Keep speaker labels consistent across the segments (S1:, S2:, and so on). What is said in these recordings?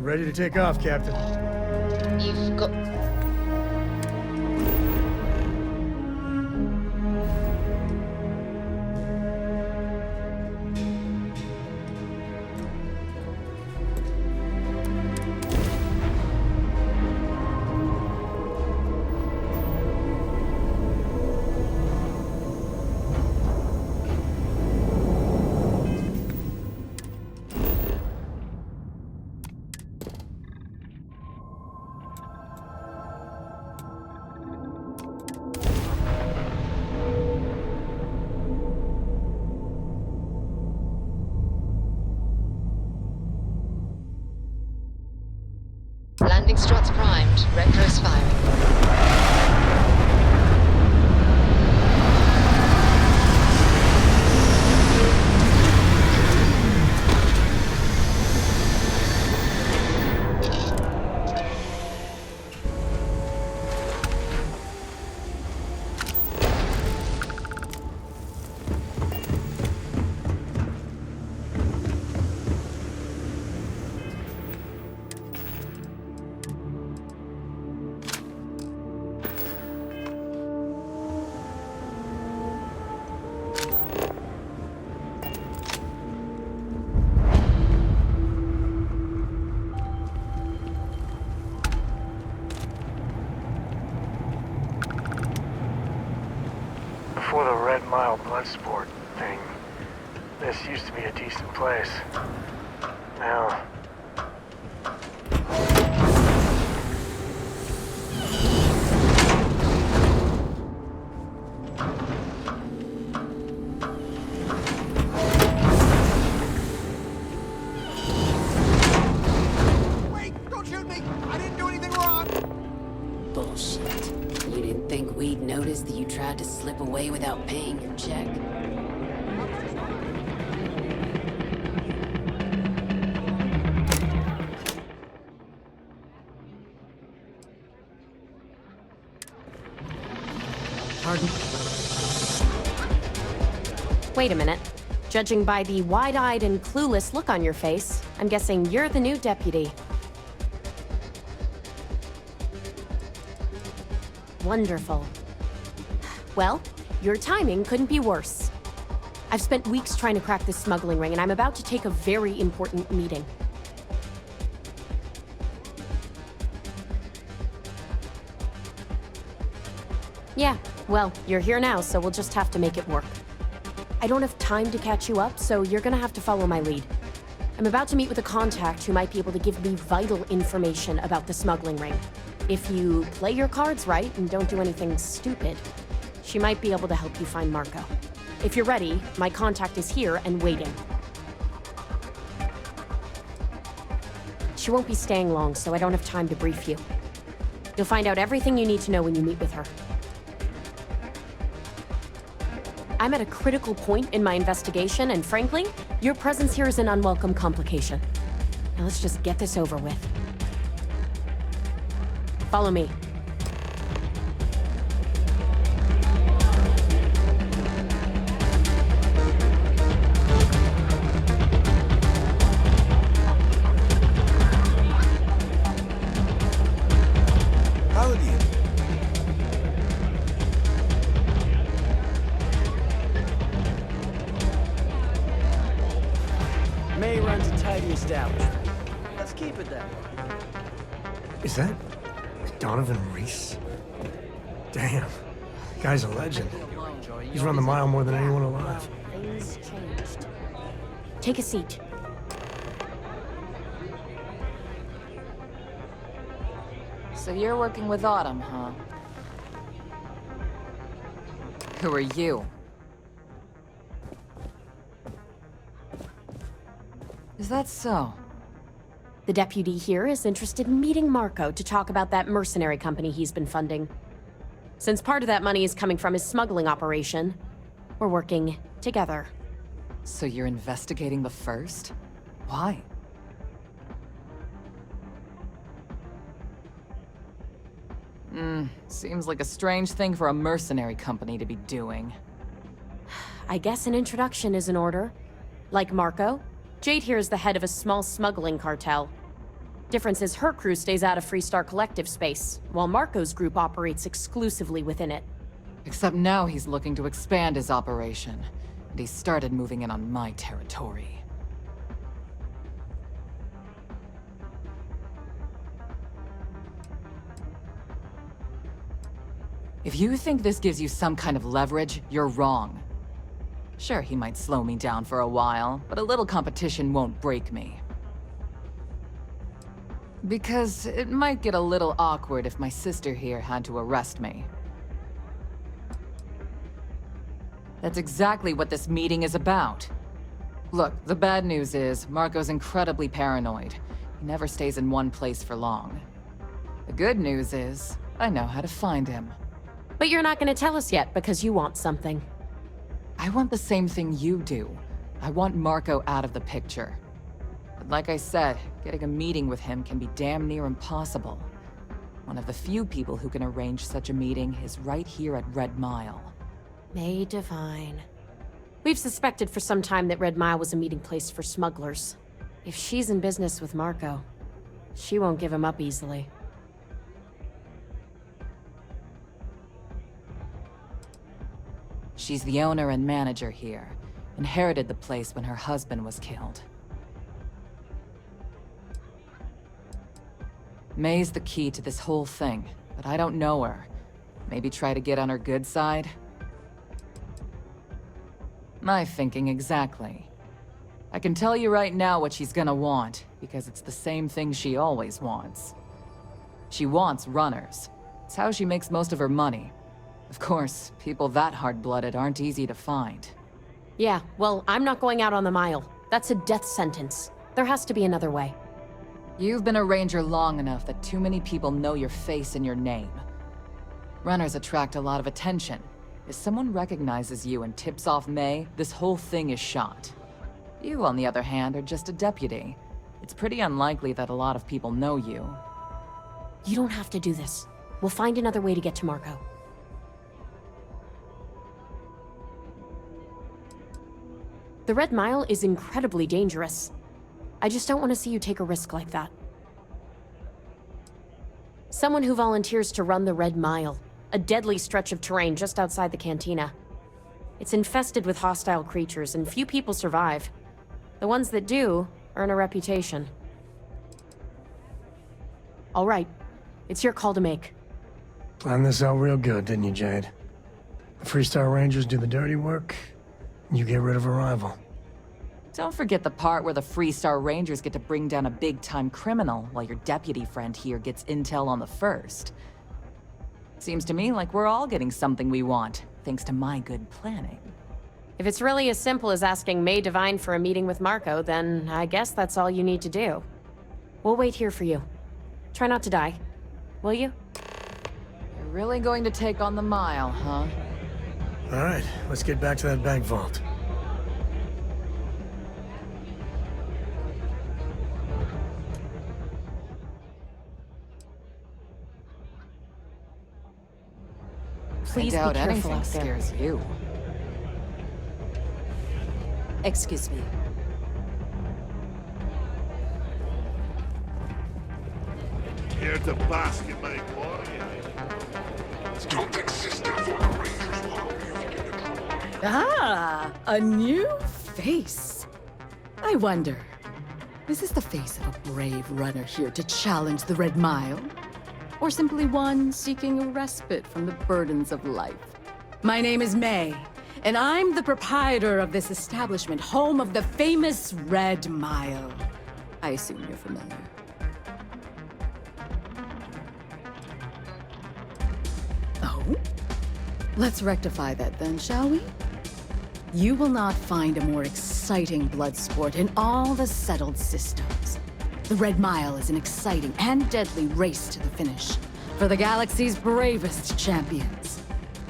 S1: ready to take off, Captain.
S2: You've got... Landing struts primed. Retros firing.
S1: Before the Red Mile Bloodsport thing, this used to be a decent place. Now...
S3: Wait! Don't shoot me! I didn't do anything wrong!
S4: Bullshit. You didn't think we'd notice that you tried to slip away without paying your check?
S5: Pardon? Wait a minute. Judging by the wide-eyed and clueless look on your face, I'm guessing you're the new deputy. Wonderful. Well, your timing couldn't be worse. I've spent weeks trying to crack this smuggling ring, and I'm about to take a very important meeting. Yeah, well, you're here now, so we'll just have to make it work. I don't have time to catch you up, so you're gonna have to follow my lead. I'm about to meet with a contact who might be able to give me vital information about the smuggling ring. If you play your cards right and don't do anything stupid, she might be able to help you find Marco. If you're ready, my contact is here and waiting. She won't be staying long, so I don't have time to brief you. You'll find out everything you need to know when you meet with her. I'm at a critical point in my investigation, and frankly, your presence here is an unwelcome complication. Now let's just get this over with. Follow me.
S3: Paladin.
S6: May runs a tidy establishment. Let's keep it that way.
S1: Is that Donovan Reese? Damn. Guy's a legend. He's run the mile more than anyone alive.
S5: Things changed. Take a seat.
S7: So you're working with Autumn, huh? Who are you? Is that so?
S5: The deputy here is interested in meeting Marco to talk about that mercenary company he's been funding. Since part of that money is coming from his smuggling operation, we're working together.
S7: So you're investigating the first? Why? Seems like a strange thing for a mercenary company to be doing.
S5: I guess an introduction is in order. Like Marco, Jade here is the head of a small smuggling cartel. Difference is her crew stays out of Freestar Collective space, while Marco's group operates exclusively within it.
S7: Except now he's looking to expand his operation, and he started moving in on my territory. If you think this gives you some kind of leverage, you're wrong. Sure, he might slow me down for a while, but a little competition won't break me. Because it might get a little awkward if my sister here had to arrest me. That's exactly what this meeting is about. Look, the bad news is, Marco's incredibly paranoid. He never stays in one place for long. The good news is, I know how to find him.
S5: But you're not gonna tell us yet because you want something.
S7: I want the same thing you do. I want Marco out of the picture. But like I said, getting a meeting with him can be damn near impossible. One of the few people who can arrange such a meeting is right here at Red Mile.
S5: May Divine. We've suspected for some time that Red Mile was a meeting place for smugglers. If she's in business with Marco, she won't give him up easily.
S7: She's the owner and manager here. Inherited the place when her husband was killed. May's the key to this whole thing, but I don't know her. Maybe try to get on her good side? My thinking exactly. I can tell you right now what she's gonna want, because it's the same thing she always wants. She wants runners. It's how she makes most of her money. Of course, people that hard-blooded aren't easy to find.
S5: Yeah, well, I'm not going out on the mile. That's a death sentence. There has to be another way.
S7: You've been a ranger long enough that too many people know your face and your name. Runners attract a lot of attention. If someone recognizes you and tips off May, this whole thing is shot. You, on the other hand, are just a deputy. It's pretty unlikely that a lot of people know you.
S5: You don't have to do this. We'll find another way to get to Marco. The Red Mile is incredibly dangerous. I just don't want to see you take a risk like that. Someone who volunteers to run the Red Mile, a deadly stretch of terrain just outside the cantina. It's infested with hostile creatures, and few people survive. The ones that do earn a reputation. All right, it's your call to make.
S1: Planned this out real good, didn't you, Jade? The Freestar Rangers do the dirty work, and you get rid of a rival.
S7: Don't forget the part where the Freestar Rangers get to bring down a big-time criminal, while your deputy friend here gets intel on the first. Seems to me like we're all getting something we want, thanks to my good planning.
S5: If it's really as simple as asking May Divine for a meeting with Marco, then I guess that's all you need to do. We'll wait here for you. Try not to die, will you?
S7: You're really going to take on the mile, huh?
S1: All right, let's get back to that bank vault.
S5: Please
S7: I doubt
S5: be careful
S7: anything
S5: out there.
S7: scares you.
S4: Excuse me.
S8: Here to bask in my glory.
S9: Don't exist for the Rangers while you get it.
S10: Ah, a new face. I wonder, is this the face of a brave runner here to challenge the Red Mile? Or simply one seeking a respite from the burdens of life? My name is May, and I'm the proprietor of this establishment, home of the famous Red Mile. I assume you're familiar. Oh? Let's rectify that then, shall we? You will not find a more exciting blood sport in all the settled systems. The Red Mile is an exciting and deadly race to the finish for the galaxy's bravest champions.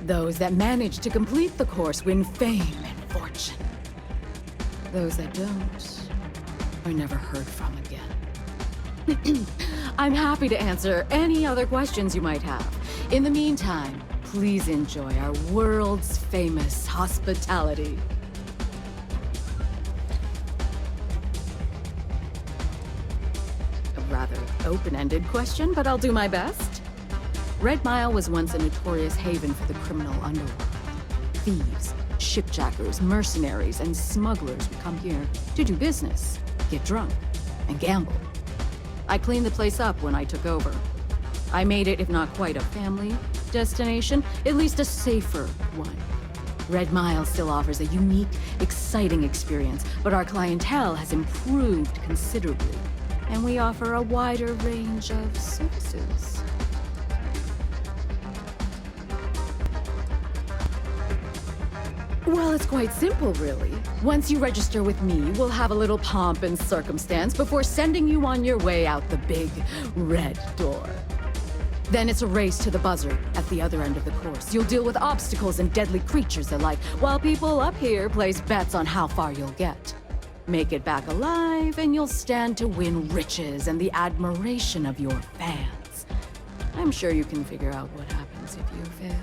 S10: Those that manage to complete the course win fame and fortune. Those that don't are never heard from again. I'm happy to answer any other questions you might have. In the meantime, please enjoy our world's famous hospitality. A rather open-ended question, but I'll do my best. Red Mile was once a notorious haven for the criminal underworld. Thieves, shipjackers, mercenaries, and smugglers would come here to do business, get drunk, and gamble. I cleaned the place up when I took over. I made it, if not quite a family destination, at least a safer one. Red Mile still offers a unique, exciting experience, but our clientele has improved considerably, and we offer a wider range of services. Well, it's quite simple, really. Once you register with me, we'll have a little pomp and circumstance before sending you on your way out the big red door. Then it's a race to the buzzer at the other end of the course. You'll deal with obstacles and deadly creatures alike, while people up here place bets on how far you'll get. Make it back alive, and you'll stand to win riches and the admiration of your fans. I'm sure you can figure out what happens if you fail.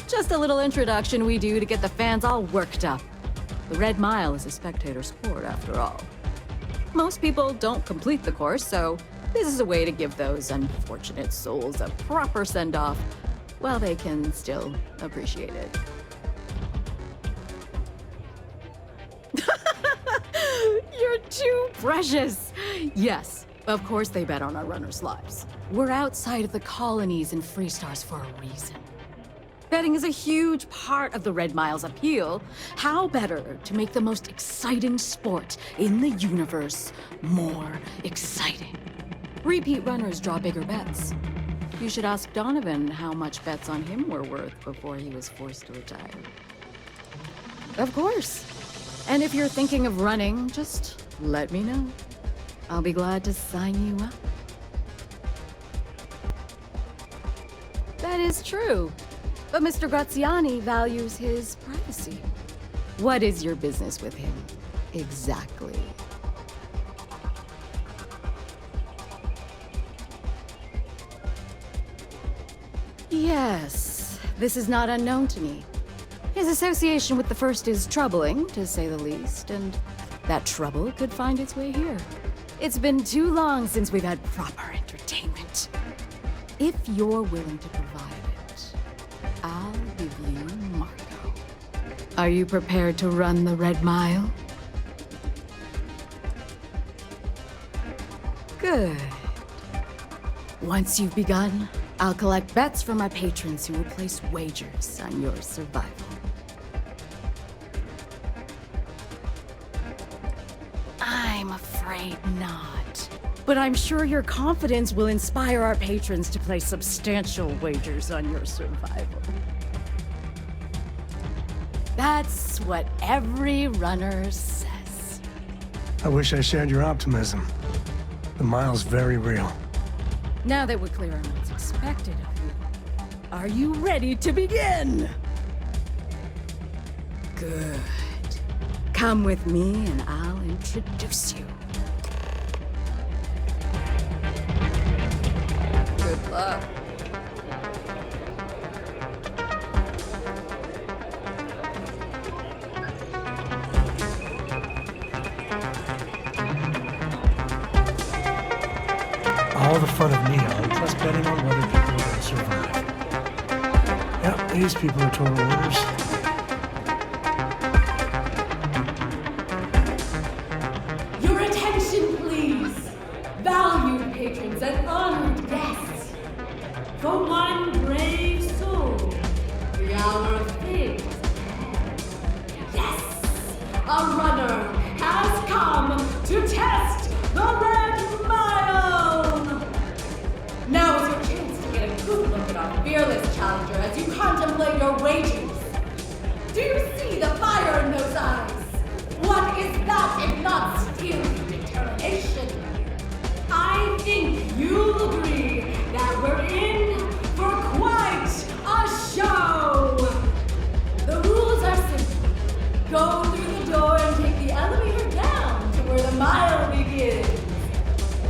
S10: Just a little introduction we do to get the fans all worked up. The Red Mile is a spectator sport, after all. Most people don't complete the course, so this is a way to give those unfortunate souls a proper send-off while they can still appreciate it. You're too precious! Yes, of course they bet on our runners' lives. We're outside of the colonies and Freestars for a reason. Betting is a huge part of the Red Mile's appeal. How better to make the most exciting sport in the universe more exciting? Repeat runners draw bigger bets. You should ask Donovan how much bets on him were worth before he was forced to retire. Of course. And if you're thinking of running, just let me know. I'll be glad to sign you up. That is true. But Mr. Graziani values his privacy. What is your business with him, exactly? Yes, this is not unknown to me. His association with the First is troubling, to say the least, and that trouble could find its way here. It's been too long since we've had proper entertainment. If you're willing to provide it, I'll give you Marco. Are you prepared to run the Red Mile? Good. Once you've begun, I'll collect bets from my patrons who will place wagers on your survival. I'm afraid not. But I'm sure your confidence will inspire our patrons to place substantial wagers on your survival. That's what every runner says.
S1: I wish I shared your optimism. The mile's very real.
S10: Now that we're clear on what's expected of you, are you ready to begin? Good. Come with me and I'll introduce you. Good luck.
S1: All the fun of Neon, plus betting on whether people are going to survive. Yep, these people are total winners.
S10: Your attention, please! Valued patrons and honored guests! For one brave soul, the hour of things. Yes! A runner has come to test the Red Mile! Now is your chance to get a good look at our fearless challenger as you contemplate your wagers. Do you see the fire in those eyes? What is that if not steely determination? I think you'll agree that we're in for quite a show! The rules are simple. Go through the door and take the elevator down to where the mile begins.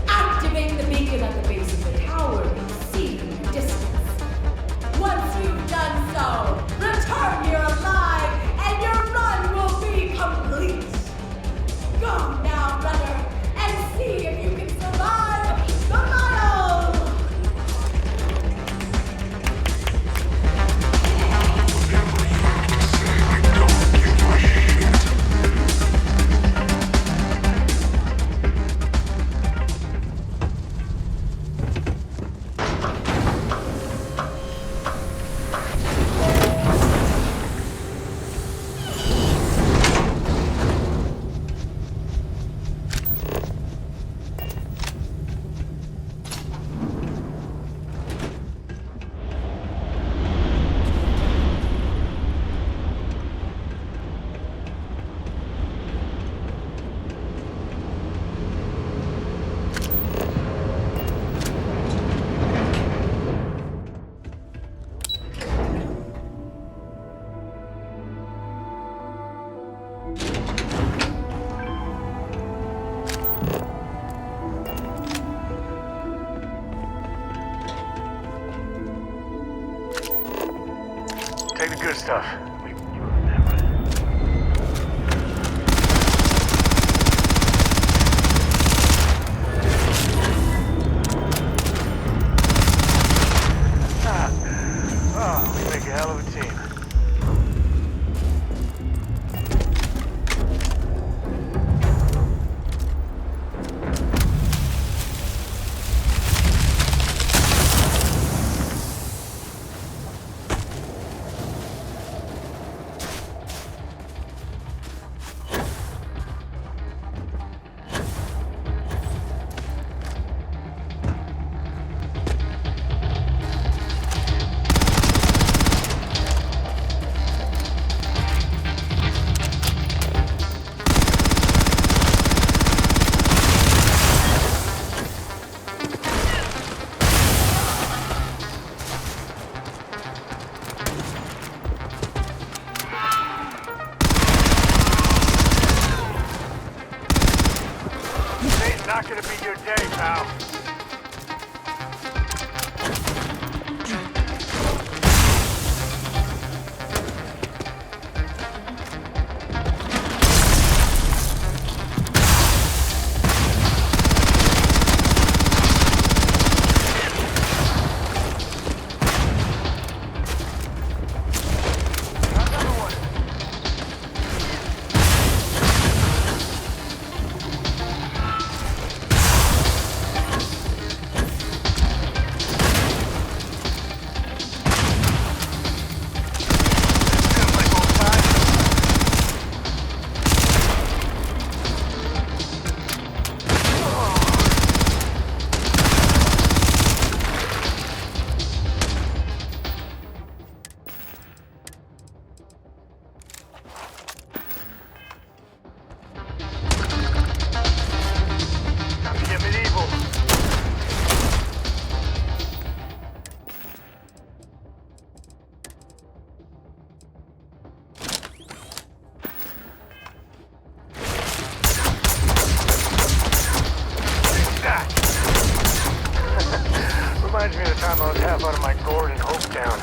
S10: Activate the beacon at the base of the tower and see in the distance. Once you've done so, return here alive and your run will be complete. Go now!
S1: Take the good stuff. We make a hell of a team. Not gonna be your day, pal. Reminds me of the time I was half out of my gourd in Hopetown.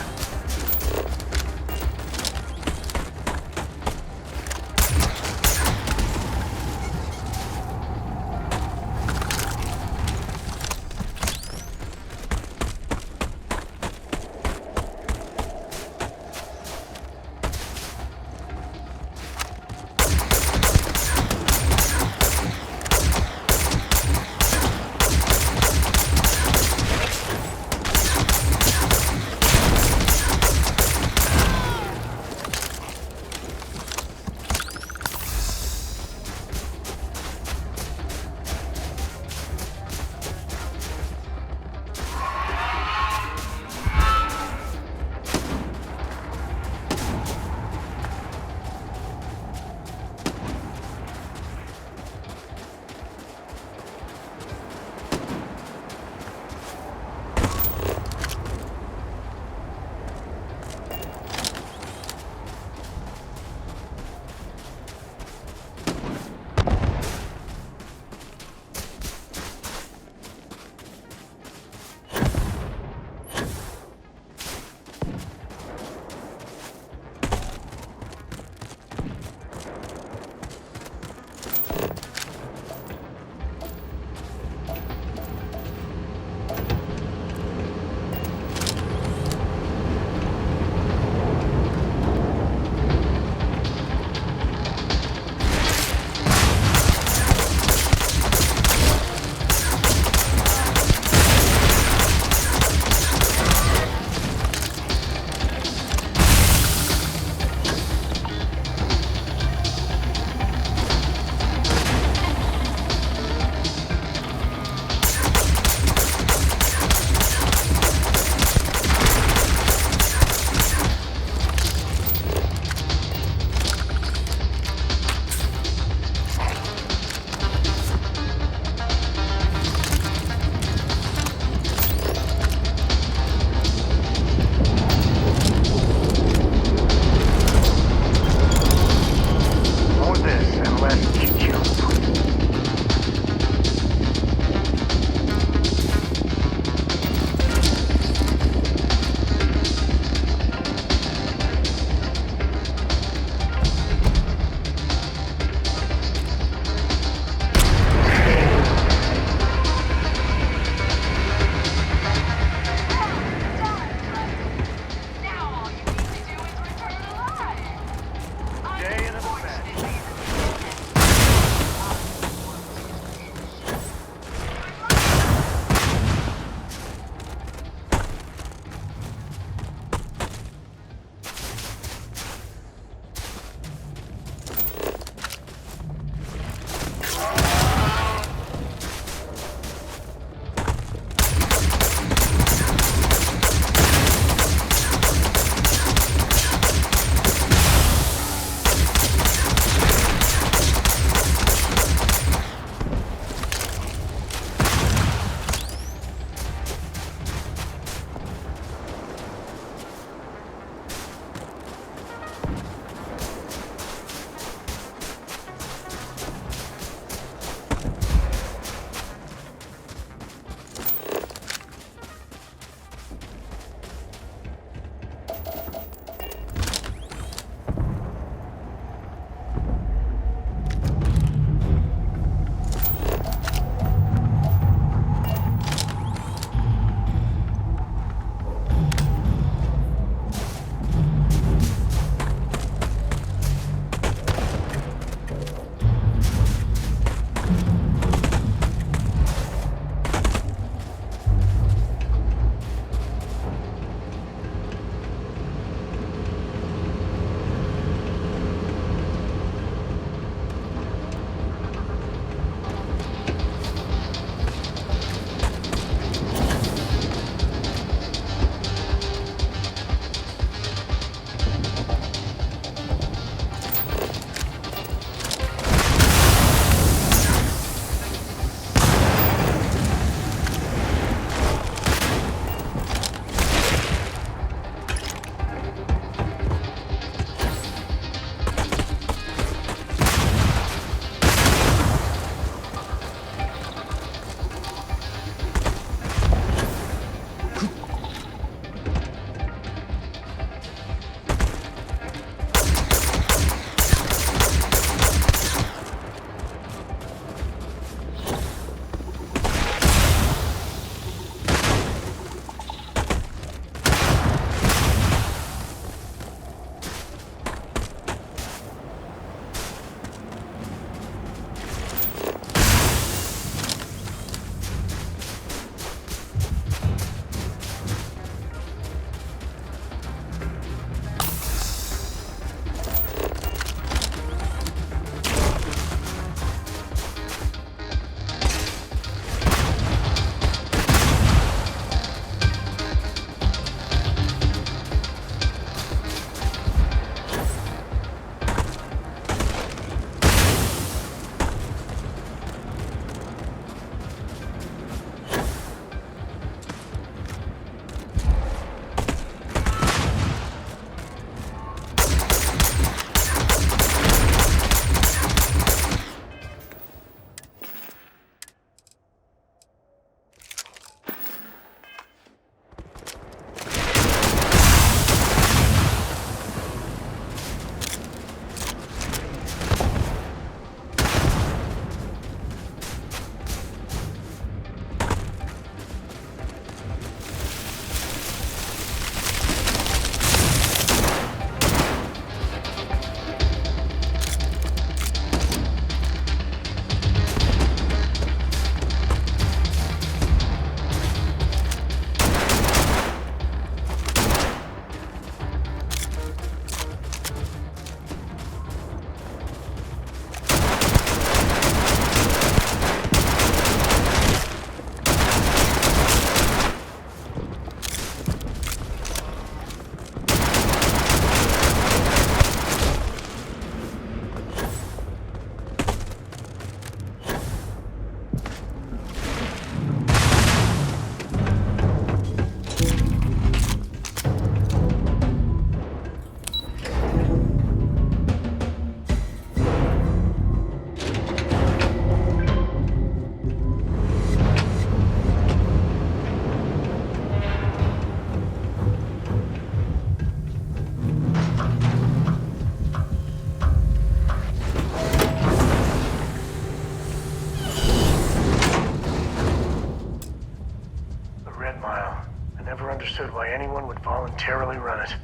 S1: would voluntarily run it.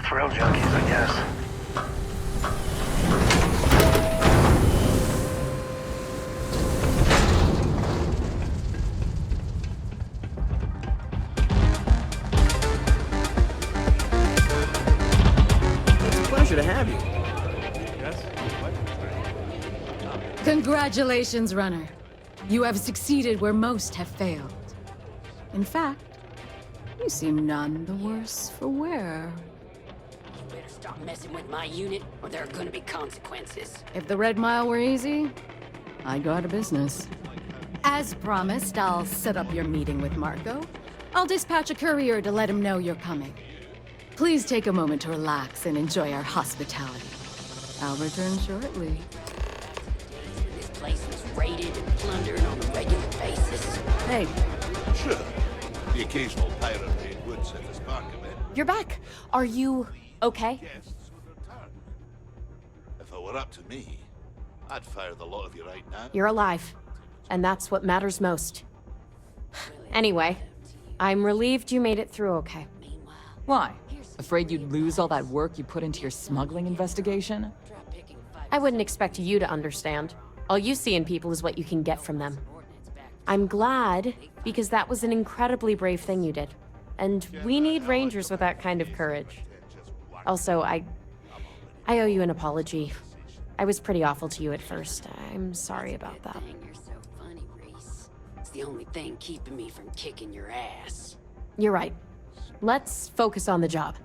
S1: Thrill junkies, I guess.
S6: It's a pleasure to have you.
S10: Congratulations, runner. You have succeeded where most have failed. In fact, you seem none the worse for wear.
S4: You better stop messing with my unit, or there are gonna be consequences.
S10: If the Red Mile were easy, I'd go out of business. As promised, I'll set up your meeting with Marco. I'll dispatch a courier to let him know you're coming. Please take a moment to relax and enjoy our hospitality. I'll return shortly.
S4: This place is raided and plundered on a regular basis.
S10: Hey,
S8: Sure. The occasional pirate raid would set the spark a bit.
S5: You're back. Are you okay?
S8: Guests would return. If it were up to me, I'd fire the lot of you right now.
S5: You're alive. And that's what matters most. Anyway, I'm relieved you made it through okay.
S7: Why? Afraid you'd lose all that work you put into your smuggling investigation?
S5: I wouldn't expect you to understand. All you see in people is what you can get from them. I'm glad, because that was an incredibly brave thing you did. And we need rangers with that kind of courage. Also, I owe you an apology. I was pretty awful to you at first. I'm sorry about that.
S4: You're so funny, Reese. It's the only thing keeping me from kicking your ass.
S5: You're right. Let's focus on the job.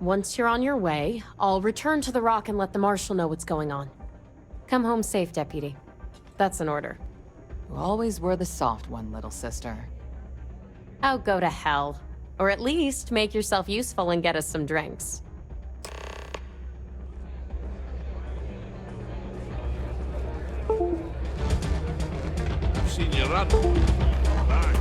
S5: Once you're on your way, I'll return to the Rock and let the Marshal know what's going on. Come home safe, Deputy. That's an order.
S7: You always were the soft one, little sister.
S5: Oh, go to hell. Or at least make yourself useful and get us some drinks.
S8: I've seen you run. Bye.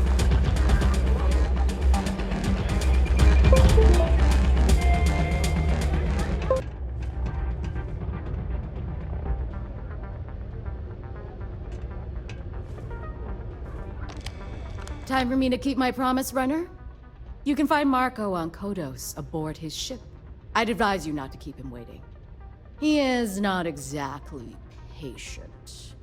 S10: time for me to keep my promise, runner? You can find Marco on Kodos aboard his ship. I'd advise you not to keep him waiting. He is not exactly patient.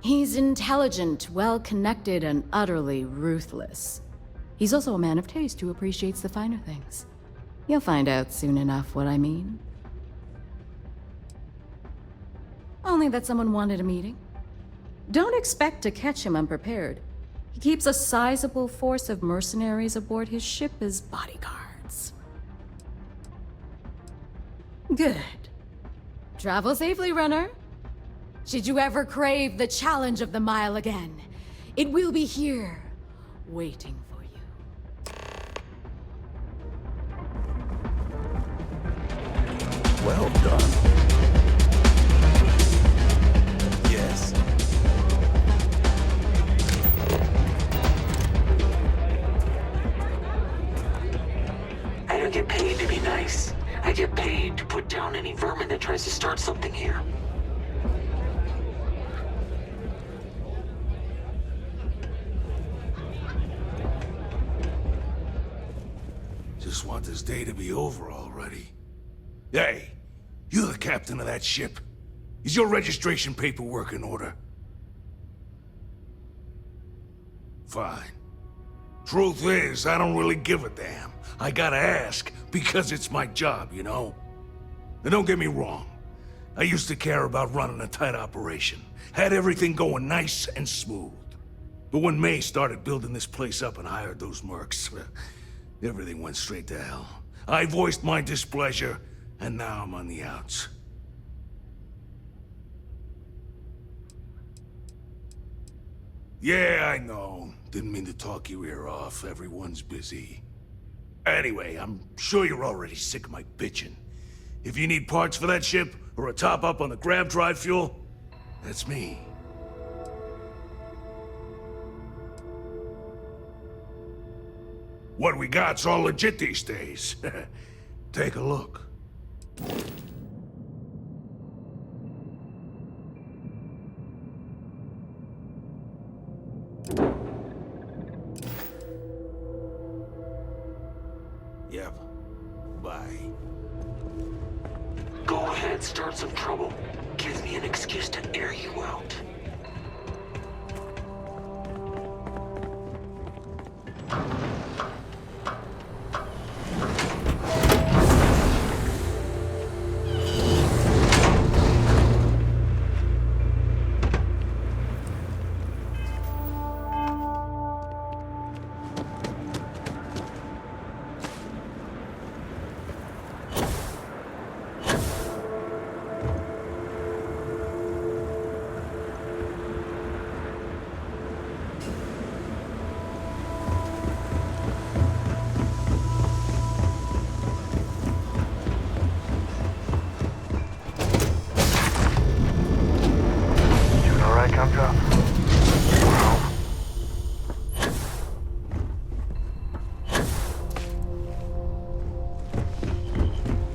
S10: He's intelligent, well-connected, and utterly ruthless. He's also a man of taste who appreciates the finer things. You'll find out soon enough what I mean. Only that someone wanted a meeting. Don't expect to catch him unprepared. He keeps a sizable force of mercenaries aboard his ship as bodyguards. Good. Travel safely, runner. Should you ever crave the challenge of the mile again, it will be here, waiting for you.
S3: Well done. Yes.
S11: I don't get paid to be nice. I get paid to put down any vermin that tries to start something here.
S3: Just want this day to be over already. Hey, you're the captain of that ship. Is your registration paperwork in order? Fine. Truth is, I don't really give a damn. I gotta ask, because it's my job, you know? And don't get me wrong. I used to care about running a tight operation. Had everything going nice and smooth. But when May started building this place up and hired those mercs, everything went straight to hell. I voiced my displeasure, and now I'm on the outs. Yeah, I know. Didn't mean to talk your ear off. Everyone's busy. Anyway, I'm sure you're already sick of my bitching. If you need parts for that ship, or a top-up on the grav drive fuel, that's me. What we got's all legit these days. Take a look.
S11: Let's start some trouble. Gives me an excuse to air you out.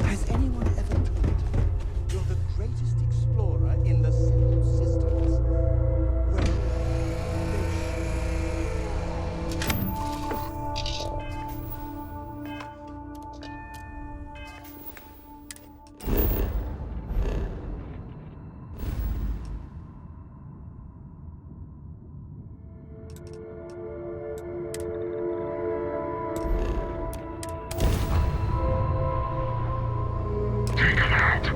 S6: Has anyone ever told you you're the greatest explorer in the settled systems? Well,
S9: Take him out.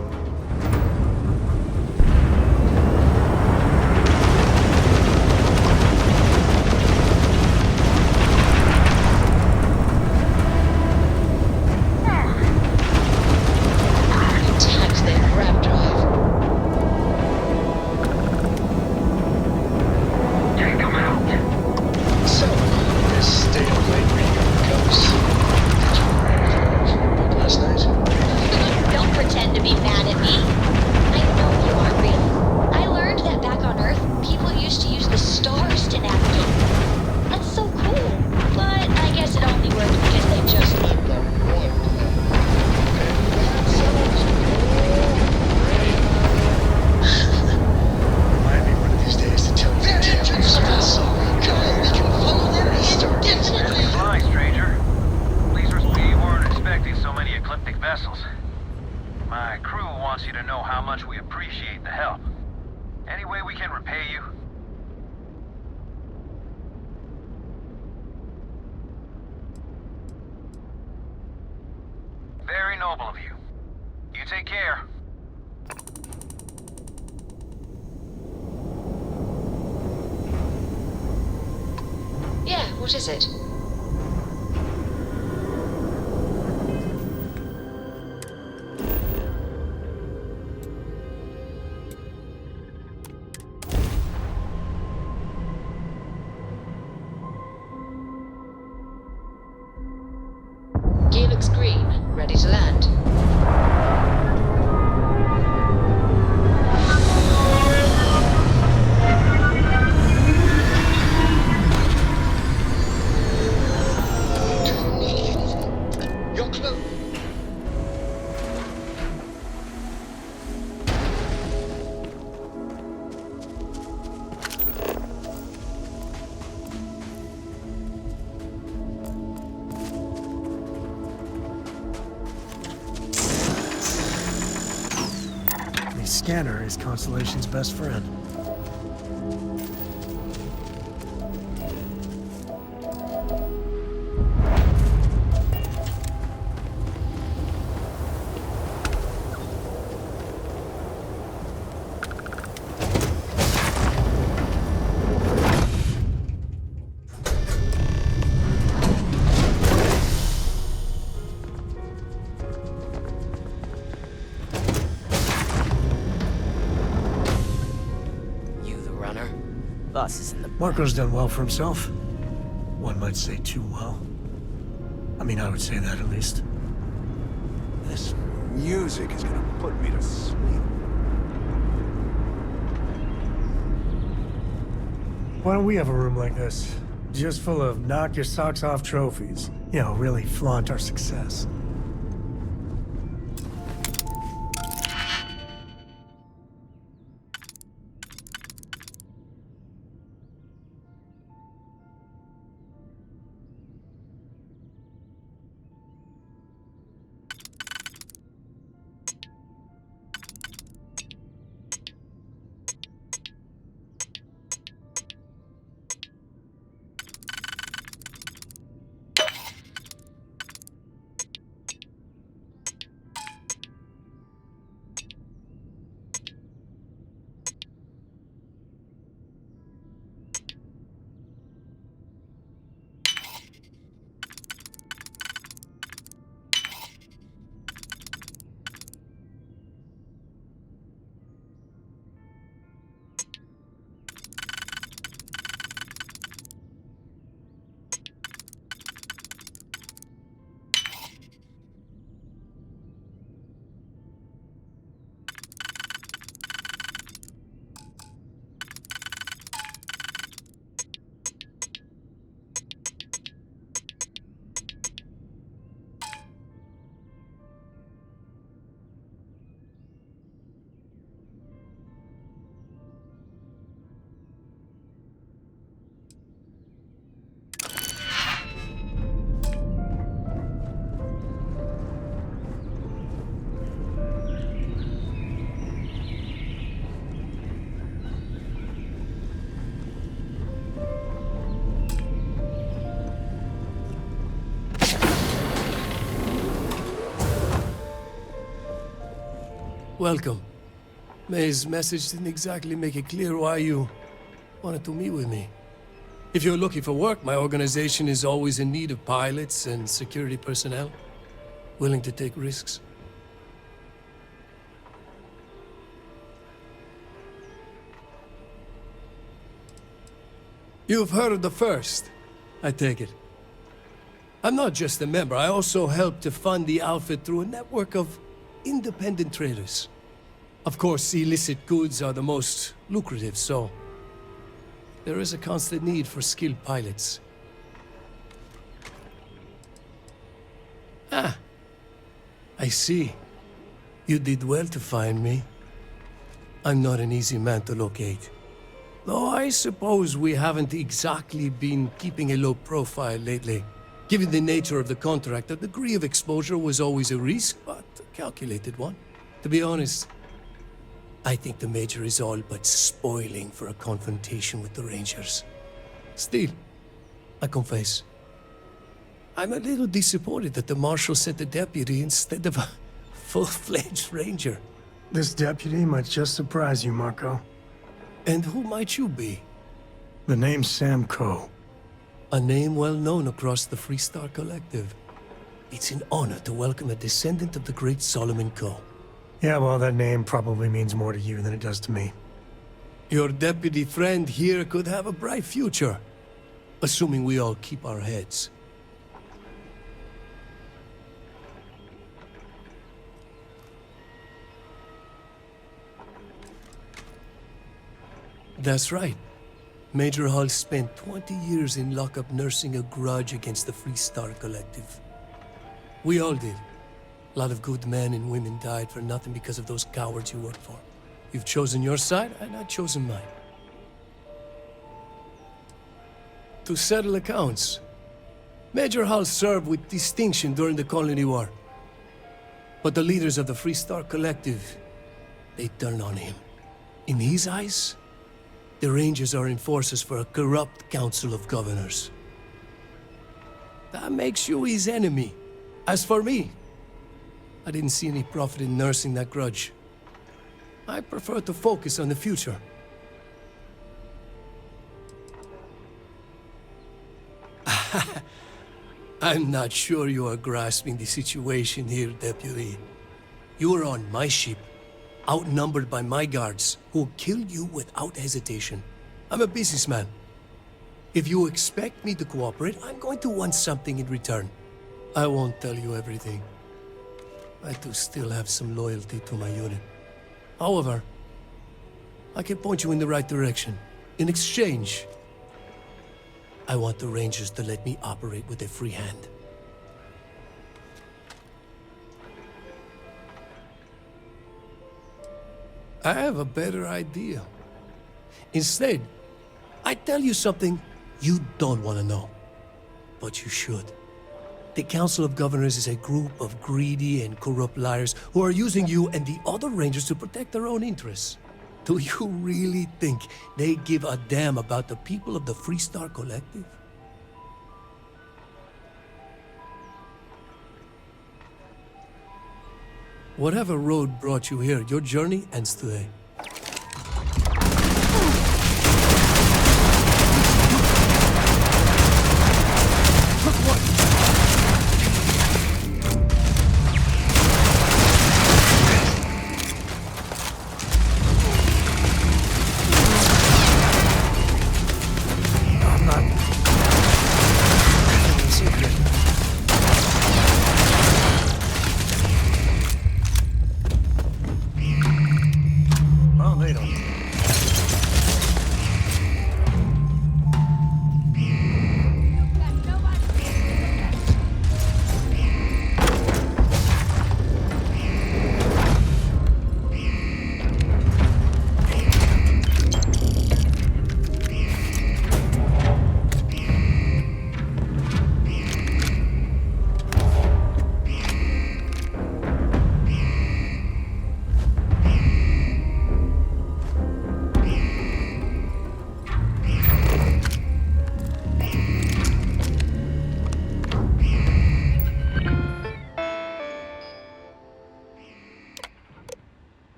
S2: Attacked their grab drive.
S9: Take him out.
S1: So, this stalemate radio goes. Did you book last night?
S2: Don't pretend to be mad at me. I know you aren't real. I learned that back on Earth, people used to use the stars to navigate. That's so cool. But I guess it only worked because they just need the wind.
S1: Remind me one of these days to tell you the tale of this vessel. We can follow their history.
S12: Fly, stranger. Please we weren't expecting so many ecliptic vessels. My crew wants you to know how much we appreciate the help. Any way we can repay you? Very noble of you. You take care.
S2: Yeah, what is it? Gear looks green, ready to land.
S1: You're close. The scanner is Constellation's best friend.
S6: Boss is in the...
S1: Marco's done well for himself. One might say too well. I mean, I would say that at least.
S3: This music is gonna put me to sleep.
S1: Why don't we have a room like this? Just full of knock your socks off trophies. You know, really flaunt our success.
S13: Welcome. May's message didn't exactly make it clear why you wanted to meet with me. If you're looking for work, my organization is always in need of pilots and security personnel, willing to take risks. You've heard of the First, I take it. I'm not just a member, I also help to fund the outfit through a network of independent traders. Of course, illicit goods are the most lucrative, so there is a constant need for skilled pilots. Ah, I see. You did well to find me. I'm not an easy man to locate. Though I suppose we haven't exactly been keeping a low profile lately. Given the nature of the contract, a degree of exposure was always a risk, but a calculated one. To be honest, I think the Major is all but spoiling for a confrontation with the Rangers. Still, I confess, I'm a little disappointed that the Marshal sent a deputy instead of a full-fledged Ranger.
S1: This deputy might just surprise you, Marco.
S13: And who might you be?
S1: The name's Sam Coe.
S13: A name well known across the Freestar Collective. It's an honor to welcome a descendant of the great Solomon Coe.
S1: Yeah, well, that name probably means more to you than it does to me.
S13: Your deputy friend here could have a bright future, assuming we all keep our heads. That's right. Major Hull spent 20 years in lockup nursing a grudge against the Freestar Collective. We all did. A lot of good men and women died for nothing because of those cowards you worked for. You've chosen your side, and I've chosen mine. To settle accounts, Major Hull served with distinction during the Colony War. But the leaders of the Freestar Collective, they turned on him. In his eyes, the Rangers are enforcers for a corrupt Council of Governors. That makes you his enemy. As for me, I didn't see any profit in nursing that grudge. I prefer to focus on the future. I'm not sure you are grasping the situation here, Deputy. You are on my ship, outnumbered by my guards, who kill you without hesitation. I'm a businessman. If you expect me to cooperate, I'm going to want something in return. I won't tell you everything. I do still have some loyalty to my unit. However, I can point you in the right direction. In exchange, I want the Rangers to let me operate with a free hand. I have a better idea. Instead, I tell you something you don't want to know. But you should. The Council of Governors is a group of greedy and corrupt liars who are using you and the other Rangers to protect their own interests. Do you really think they give a damn about the people of the Freestar Collective? Whatever road brought you here, your journey ends today.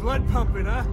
S1: blood pumping, huh?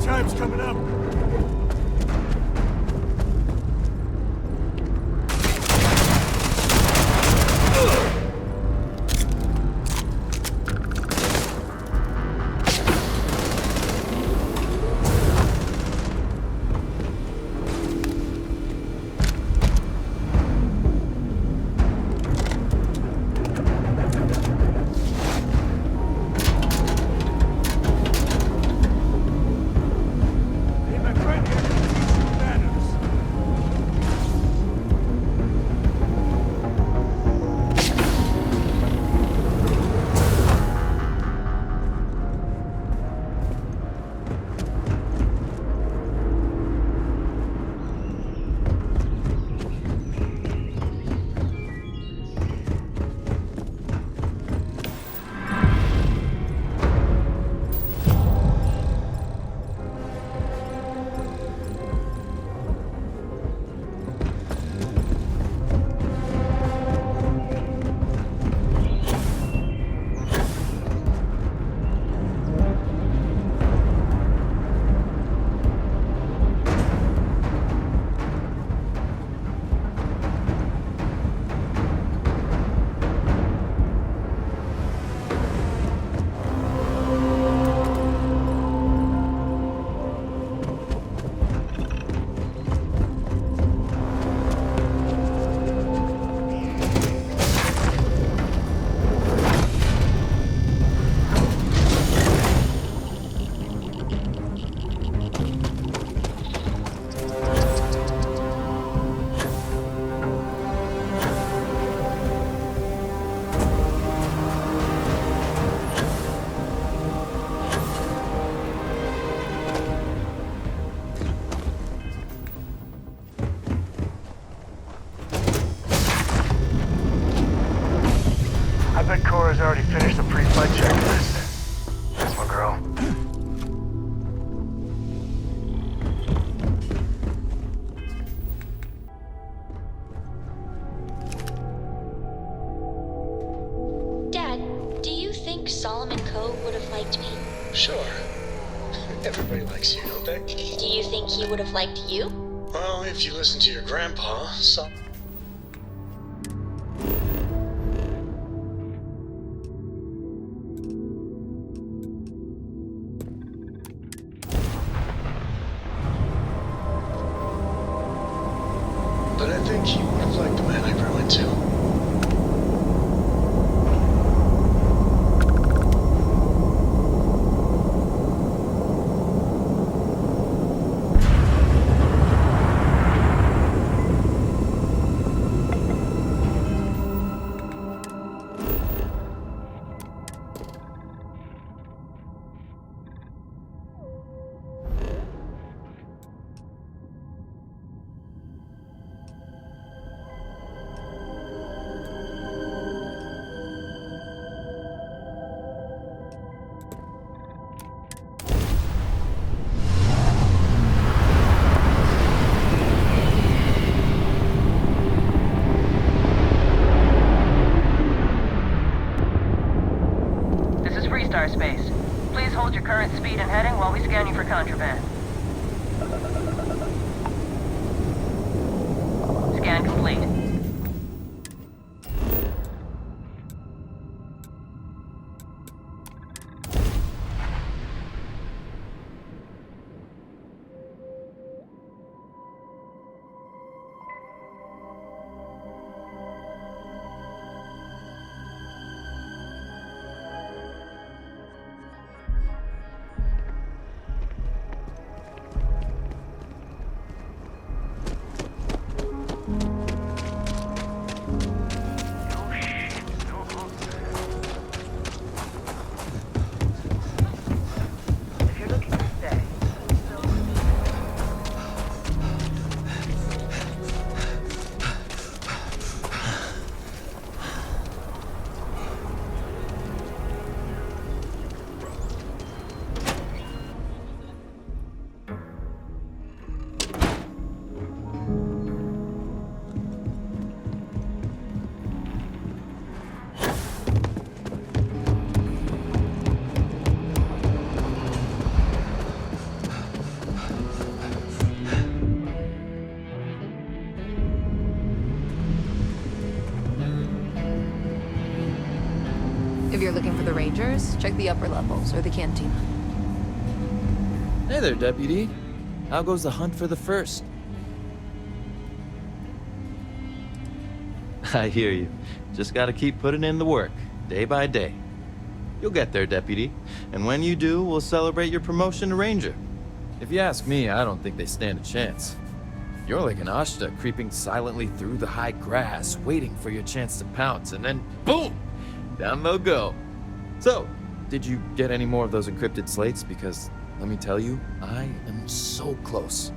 S1: Time's coming up. I bet Cora's already finished the pre-flight checklist. That's my girl.
S2: Dad, do you think Solomon Coe would have liked me?
S1: Sure. Everybody likes you, don't they?
S2: Do you think he would have liked you?
S1: Well, if you listen to your grandpa, But I think he would have liked the man I grew into.
S14: Space. Please hold your current speed and heading while we scan you for contraband. Scan complete.
S15: Rangers, check the upper levels or the cantina.
S16: Hey there, Deputy. How goes the hunt for the first? I hear you. Just gotta keep putting in the work, day by day. You'll get there, Deputy. And when you do, we'll celebrate your promotion to Ranger. If you ask me, I don't think they stand a chance. You're like an Ashta creeping silently through the high grass, waiting for your chance to pounce, and then boom! Down they'll go. So, did you get any more of those encrypted slates? Because, let me tell you, I am so close.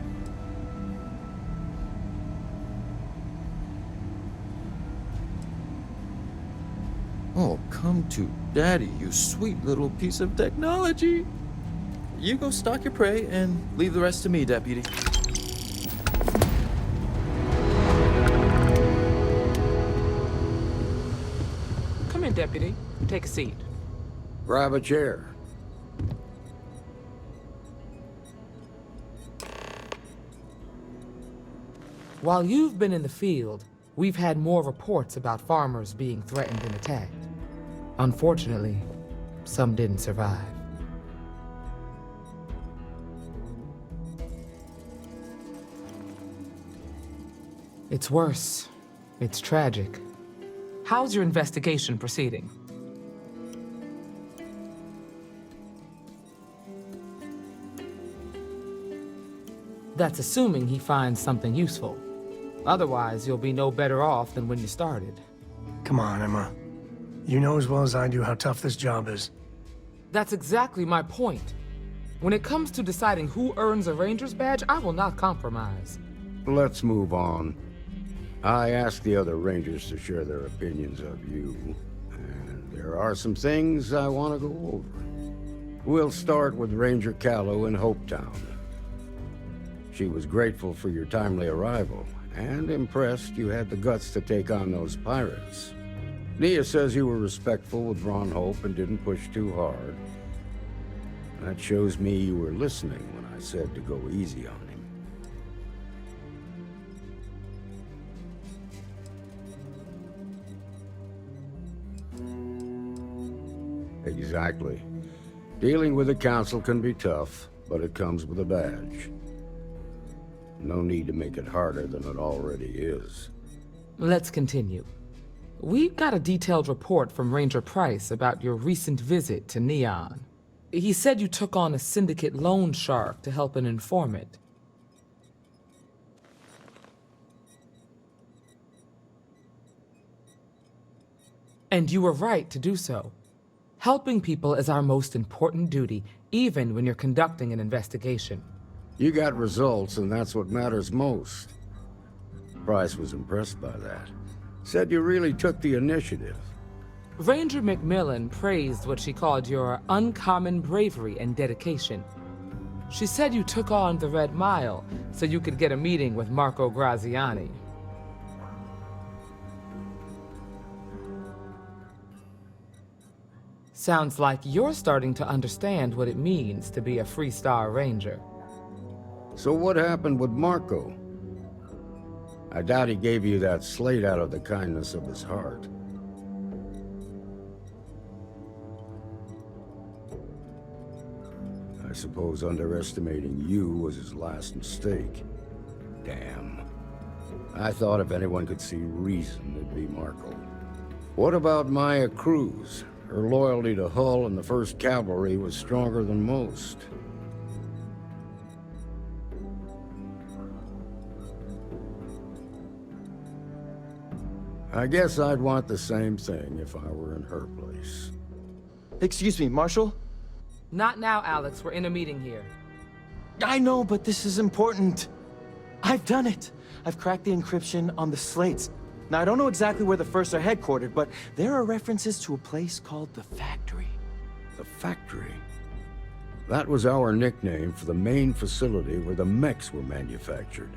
S16: Oh, come to Daddy, you sweet little piece of technology. You go stalk your prey and leave the rest to me, Deputy.
S17: Come in, Deputy. Take a seat.
S18: Grab a chair.
S17: While you've been in the field, we've had more reports about farmers being threatened and attacked. Unfortunately, some didn't survive. It's worse. It's tragic. How's your investigation proceeding? That's assuming he finds something useful. Otherwise, you'll be no better off than when you started.
S1: Come on, Emma. You know as well as I do how tough this job is.
S17: That's exactly my point. When it comes to deciding who earns a Ranger's badge, I will not compromise.
S18: Let's move on. I asked the other Rangers to share their opinions of you, and there are some things I want to go over. We'll start with Ranger Callow in Hopetown. She was grateful for your timely arrival, and impressed you had the guts to take on those pirates. Nia says you were respectful with Ron Hope and didn't push too hard. That shows me you were listening when I said to go easy on him. Exactly. Dealing with the Council can be tough, but it comes with a badge. No need to make it harder than it already is.
S17: Let's continue. We got a detailed report from Ranger Price about your recent visit to Neon. He said you took on a syndicate loan shark to help an informant. And you were right to do so. Helping people is our most important duty, even when you're conducting an investigation.
S18: You got results, and that's what matters most. Price was impressed by that. Said you really took the initiative.
S17: Ranger McMillan praised what she called your uncommon bravery and dedication. She said you took on the Red Mile so you could get a meeting with Marco Graziani. Sounds like you're starting to understand what it means to be a Freestar Ranger.
S18: So what happened with Marco? I doubt he gave you that slate out of the kindness of his heart. I suppose underestimating you was his last mistake. Damn. I thought if anyone could see reason, it'd be Marco. What about Maya Cruz? Her loyalty to Hull and the 1st Cavalry was stronger than most. I guess I'd want the same thing if I were in her place.
S16: Excuse me, Marshal?
S17: Not now, Alex. We're in a meeting here.
S16: I know, but this is important. I've done it. I've cracked the encryption on the slates. Now, I don't know exactly where the First are headquartered, but there are references to a place called the Factory.
S18: The Factory? That was our nickname for the main facility where the mechs were manufactured.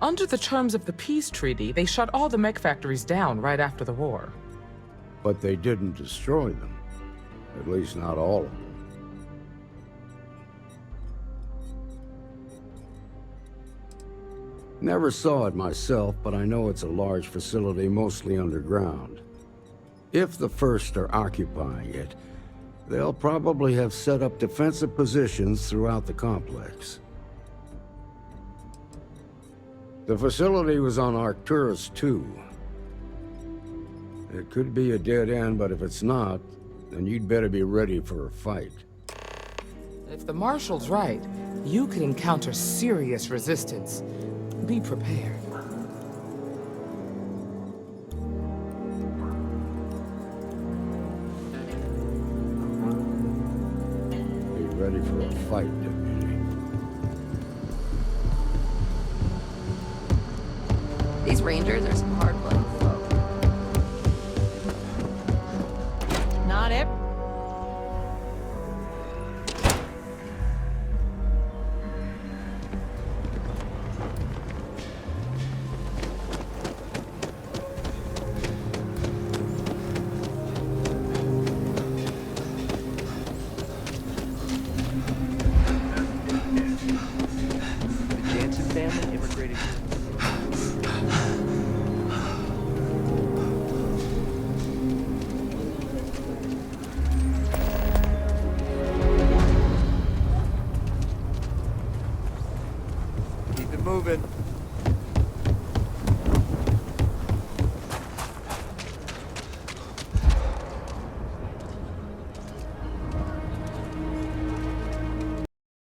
S17: Under the terms of the peace treaty, they shut all the mech factories down right after the war.
S18: But they didn't destroy them. At least not all of them. Never saw it myself, but I know it's a large facility mostly underground. If the First are occupying it, They'll probably have set up defensive positions throughout the complex. The facility was on Arcturus 2. It could be a dead end, but if it's not, then you'd better be ready for a fight.
S17: If the Marshal's right, you could encounter serious resistance. Be prepared.
S18: Be ready for a fight, Deputy.
S15: These Rangers are some hard-blooded folk. Not it.
S6: Keep it moving.